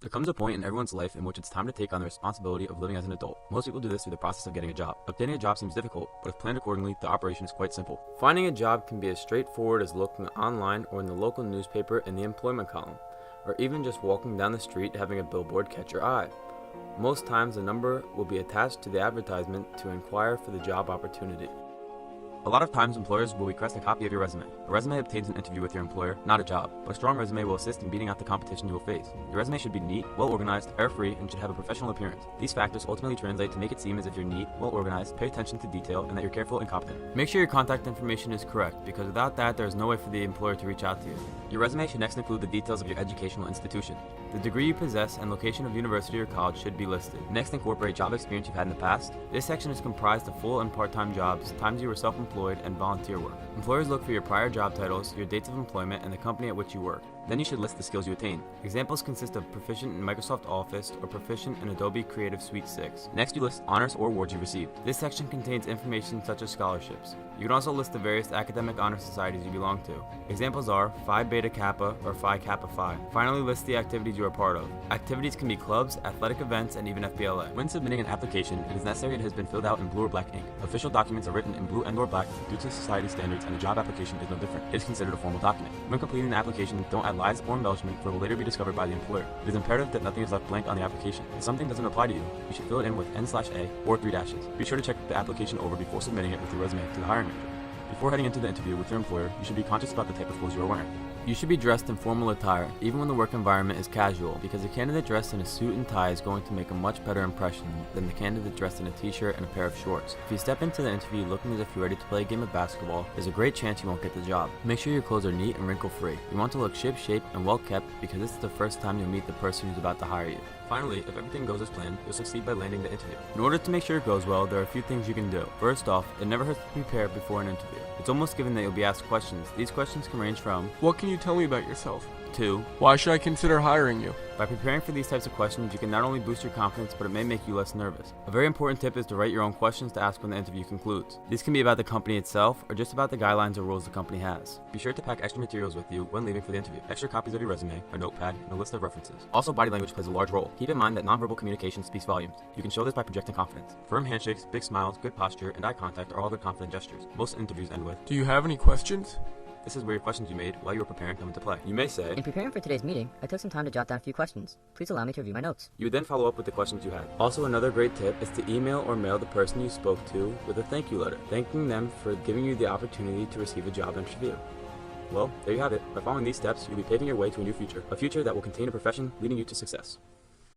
There comes a point in everyone's life in which it's time to take on the responsibility of living as an adult. Most people do this through the process of getting a job. Obtaining a job seems difficult, but if planned accordingly, the operation is quite simple. Finding a job can be as straightforward as looking online or in the local newspaper in the employment column, or even just walking down the street having a billboard catch your eye. Most times a number will be attached to the advertisement to inquire for the job opportunity. A lot of times, employers will request a copy of your resume. A resume obtains an interview with your employer, not a job, but a strong resume will assist in beating out the competition you will face. Your resume should be neat, well-organized, error-free, and should have a professional appearance. These factors ultimately translate to make it seem as if you're neat, well-organized, pay attention to detail, and that you're careful and competent. Make sure your contact information is correct, because without that, there is no way for the employer to reach out to you. Your resume should next include the details of your educational institution. The degree you possess and location of university or college should be listed. Next, incorporate job experience you've had in the past. This section is comprised of full and part-time jobs, times you were self-employed, and volunteer work. Employers look for your prior job titles, your dates of employment, and the company at which you work. Then you should list the skills you attained. Examples consist of proficient in Microsoft Office or proficient in Adobe Creative Suite 6. Next, you list honors or awards you received. This section contains information such as scholarships. You can also list the various academic honor societies you belong to. Examples are Phi Beta Kappa or Phi Kappa Phi. Finally, list the activities you are part of. Activities can be clubs, athletic events, and even FBLA. When submitting an application, it is necessary it has been filled out in blue or black ink. Official documents are written in blue and/or black due to society standards, and a job application is no different. It is considered a formal document. When completing the application, don't add lies or embellishment, for it will later be discovered by the employer. It is imperative that nothing is left blank on the application. If something doesn't apply to you, you should fill it in with N/A or 3 dashes. Be sure to check the application over before submitting it with your resume to the hiring manager. Before heading into the interview with your employer, you should be conscious about the type of clothes you are wearing. You should be dressed in formal attire, even when the work environment is casual, because a candidate dressed in a suit and tie is going to make a much better impression than the candidate dressed in a t-shirt and a pair of shorts. If you step into the interview looking as if you're ready to play a game of basketball, there's a great chance you won't get the job. Make sure your clothes are neat and wrinkle-free. You want to look ship-shape and well-kept because this is the first time you'll meet the person who's about to hire you. Finally, if everything goes as planned, you'll succeed by landing the interview. In order to make sure it goes well, there are a few things you can do. First off, it never hurts to prepare before an interview. It's almost given that you'll be asked questions. These questions can range from, "What can you tell me about yourself?" to, "Why should I consider hiring you?" By preparing for these types of questions, you can not only boost your confidence, but it may make you less nervous. A very important tip is to write your own questions to ask when the interview concludes. These can be about the company itself, or just about the guidelines or rules the company has. Be sure to pack extra materials with you when leaving for the interview. Extra copies of your resume, a notepad, and a list of references. Also, body language plays a large role. Keep in mind that nonverbal communication speaks volumes. You can show this by projecting confidence. Firm handshakes, big smiles, good posture, and eye contact are all good confident gestures. Most interviews end with, "Do you have any questions?" This is where your questions you made while you were preparing come into play. You may say, "In preparing for today's meeting, I took some time to jot down a few questions. Please allow me to review my notes." You would then follow up with the questions you had. Also, another great tip is to email or mail the person you spoke to with a thank you letter, thanking them for giving you the opportunity to receive a job interview. Well, there you have it. By following these steps, you'll be paving your way to a new future. A future that will contain a profession leading you to success.